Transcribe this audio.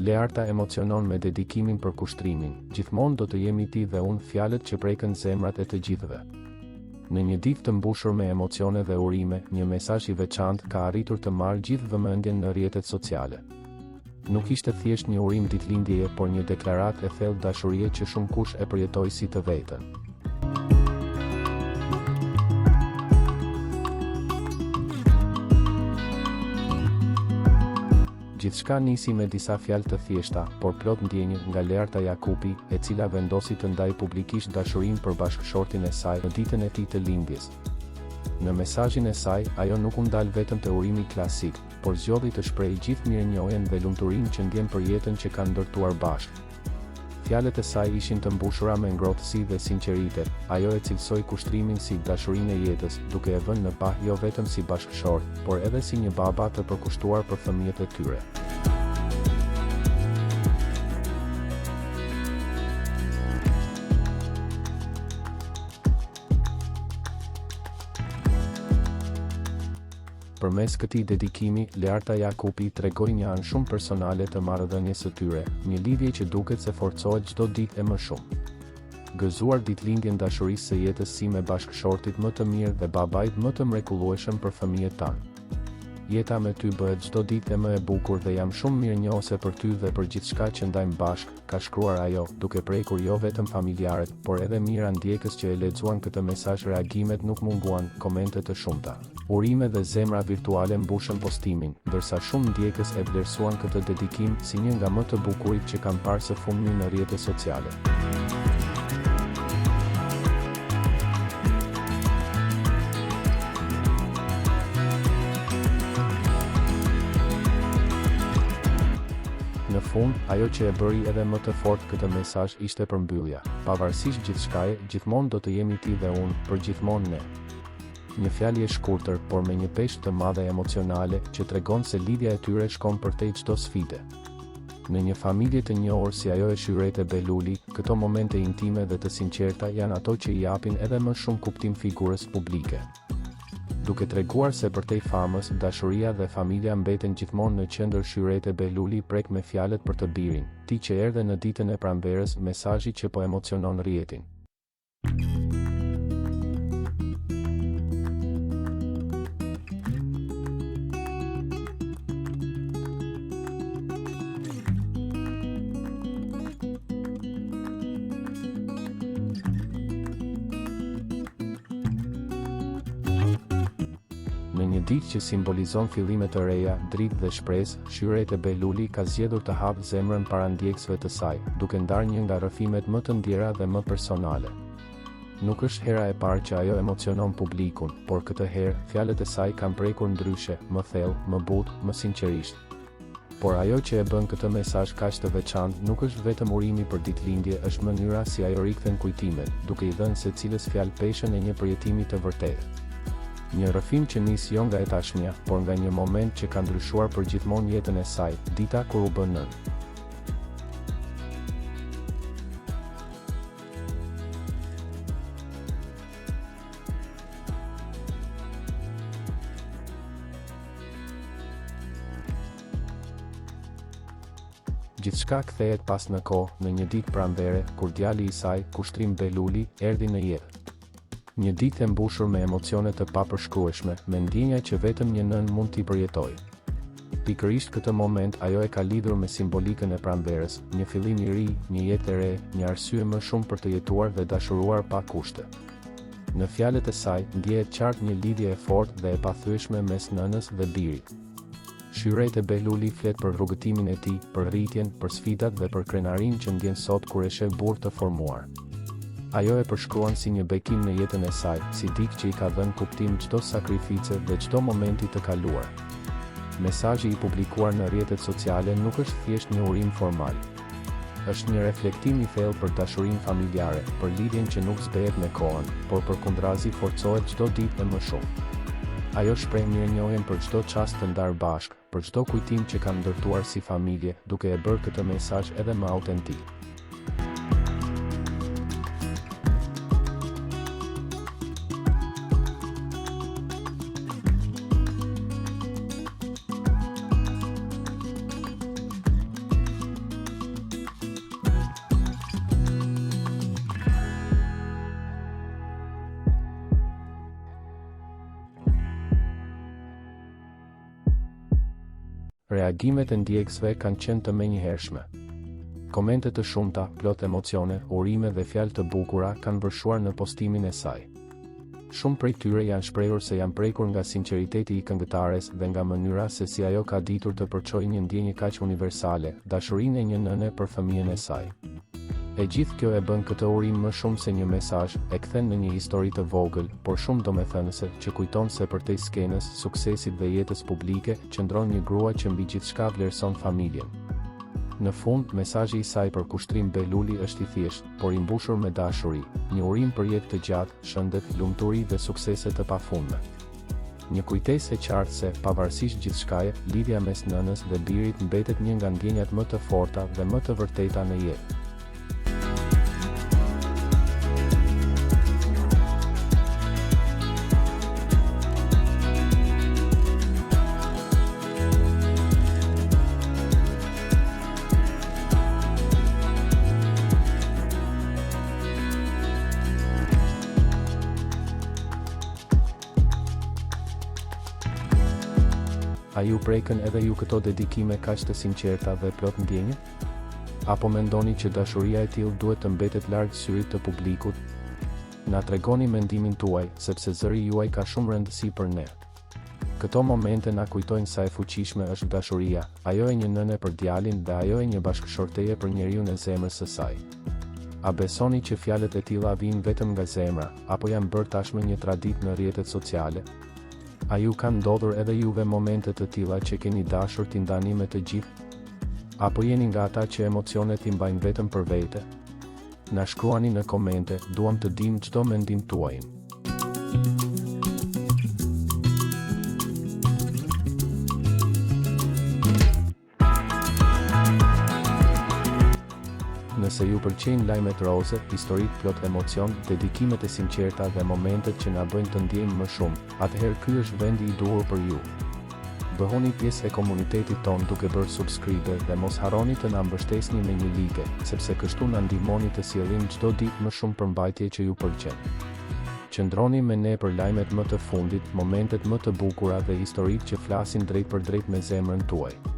Learta emocionon me dedikimin për kushtrimin, gjithmonë do të jemi ti dhe unë, fjalët që prekën zemrat e të gjithëve. Në një ditë të mbushur me emocione dhe urime, një mesazh i veçantë ka arritur të marrë gjithë vëmendjen në rrjetet sociale. Nuk ishte thjesht një urim ditëlindjeje, por një deklaratë e thellë dashurie që shumë kush e përjetoi si të vetën. Gjithçka nisi me disa fjalë të thjeshta, por plot ndjenjë nga Learta Jakupi, e cila vendosi të ndajë publikisht dashurinë për bashkëshortin e saj në ditën e tij të lindjes. Në mesazhin e saj, ajo nuk u ndal vetëm te urimi klasik, por zgjodhi të shprehë gjithë mirënjohjen dhe lumturinë që ndjen për jetën që kanë ndërtuar bashkë. Fjalët e saj ishin të mbushura me ngrohtësi dhe sinqeritet. Ajo e cilësoi kushtrimin si dashurinë e jetës, duke e vënë në pa jo vetëm si bashkëshort, por edhe si një baba të përkushtuar për fëmijët e tyre. Përmes këtij dedikimi, Learta Jakupi tregoi një anë shumë personale të marrëdhënies së tyre, një lidhje që duket se forcohet çdo ditë e më shumë. Gëzuar ditëlindjen dashurisë së jetës si me bashkëshortit më të mirë dhe babait më të mrekullueshëm për fëmijët tanë. Jeta me ty bëhet çdo ditë e më e bukur dhe jam shumë mirënjohëse për ty dhe për gjithçka që ndajmë bashkë, ka shkruar ajo, duke prekur jo vetëm familjarët, por edhe mijëra ndjekës që e lexuan këtë mesazh. Reagimet nuk munguan, komente të shumta. Urime dhe zemra virtuale mbushën postimin, ndërsa shumë ndjekës e vlerësuan këtë dedikim si një nga më të bukurit që kanë parë së fundmi në rrjetet sociale. Në fund, ajo që e bëri edhe më të fortë këtë mesazh ishte përmbyllja. Pavarësisht gjithçkaje, gjithmonë do të jemi ti dhe unë, për gjithmonë ne. Një fjalë e shkurtër, por me një peshë të madhe emocionale, që tregon se lidhja e tyre shkon përtej çdo sfide. Në një familje të njohur si ajo e Shyrete Beluli, këto momente intime dhe të sinqerta janë ato që i japin edhe më shumë kuptim figurës publike. Duke treguar se përtej famës, dashuria dhe familja mbeten gjithmonë në qendër, Shyrete Beluli prek me fjalët për të birin, ti që erdhe në ditën e pranverës, mesazhi që po emocionon rrjetin. Në një ditë që simbolizon fillime të reja, dritë dhe shpresë, Shyrete Beluli ka zgjedhur të hapë zemrën para ndjekësve të saj, duke ndarë një nga rrëfimet më të ndjera dhe më personale. Nuk është hera e parë që ajo emocionon publikun, por këtë herë, fjalët e saj kanë prekur ndryshe, më thellë, më butë, më sinqerisht. Por ajo që e bën këtë mesazh kaq të veçantë nuk është vetëm urimi për ditëlindje, është mënyra si ajo rikthen kujtimet, duke i dhënë secilës fjalë peshën e një përjetimi të vërtetë. Një rrëfim që nis jo nga e tashmja, por nga një moment që ka ndryshuar përgjithmonë jetën e saj, dita kur u bë nën. Gjithçka kthehet pas në kohë, në një ditë pranvere, kur djali i saj, Kushtrim Beluli, erdhi në jetë. Një ditë e mbushur me emocione të papërshkrueshme, me ndjenja që vetëm një nën mund t'i përjetojë. Pikërisht këtë moment ajo e ka lidhur me simbolikën e pranverës, një fillim i ri, një jetë e re, një arsye më shumë për të jetuar dhe dashuruar pa kushte. Në fjalët e saj, ndjehet qartë një lidhje e fortë dhe e pathyeshme mes nënës dhe birit. Shyrete Beluli flet për rrugëtimin e tij, për rritjen, për sfidat dhe për krenarinë që ndjen sot kur e sheh burr të formuar. Ajo e përshkruan si një bekim në jetën e saj, si dikë që i ka dhënë kuptim çdo sakrificë dhe çdo momenti të kaluar. Mesazhi i publikuar në rrjetet sociale nuk është thjesht një urim formal. Është një reflektim i thellë për dashurinë familjare, për lidhjen që nuk zbehet me kohën, por përkundrazi forcohet çdo ditë e më shumë. Ajo shpreh mirënjohjen për çdo çast të ndarë bashkë, për çdo kujtim që kanë ndërtuar si familje, duke e bërë këtë mesazh edhe më autentik. Reagimet e ndjekësve kanë qenë të menjëhershme. Komente të shumta, plot emocione, urime dhe fjalë të bukura kanë vërshuar në postimin e saj. Shumë prej tyre janë shprehur se janë prekur nga sinqeriteti i këngëtares dhe nga mënyra se si ajo ka ditur të përçojë një ndjenjë kaq universale, dashurinë e një nëne për fëmijën e saj. E gjithë kjo e bën këtë urim më shumë se një mesazh, e kthen në një histori të vogël, por shumë domethënëse, që kujton se përtej skenës, suksesit dhe jetës publike, qëndron një grua që mbi gjithçka vlerëson familjen. Në fund, mesazhi i saj për Kushtrim Beluli është i thjeshtë, por i mbushur me dashuri, një urim për jetë të gjatë, shëndet, lumturi dhe suksese të pafundme. Një kujtesë e qartë se, pavarësisht gjithçkaje, lidhja mes nënës dhe birit mbetet një nga ndjenjat më të forta dhe më të vërteta në jetë. A ju prekën edhe ju këto dedikime kaq të sinqerta dhe plot ndjenje? Apo mendoni që dashuria e tillë duhet të mbetet larg syrit të publikut? Na tregoni mendimin tuaj, sepse zëri juaj ka shumë rëndësi për ne. Këto momente na kujtojnë sa e fuqishme është dashuria, ajo e një nëne për djalin dhe ajo e një bashkëshorteje për njeriun e zemrës së saj. A besoni që fjalët e tilla vijnë vetëm nga zemra, apo janë bërë tashmë një traditë në rrjetet sociale? A ju kanë ndodhur edhe juve momente të tilla që keni dashur t'i ndani me të gjithë? Apo jeni nga ata që emocionet i mbajnë vetëm për vete? Na shkruani në komente, duam të dim çdo mendim tuaj. Nëse ju pëlqejnë lajmet roze, historitë plot emocion, dedikimet e sinqerta dhe momentet që na bëjnë të ndjejmë më shumë, atëherë ky është vendi i duhur për ju. Bëhoni pjesë e komunitetit ton duke bërë subscribe dhe mos harroni të na mbështesni me një like, sepse kështu na ndihmoni të sjellim çdo ditë më shumë përmbajtje që ju pëlqen. Qëndroni me ne për lajmet më të fundit, momentet më të bukura dhe historitë që flasin drejt për drejt me zemrën tuaj.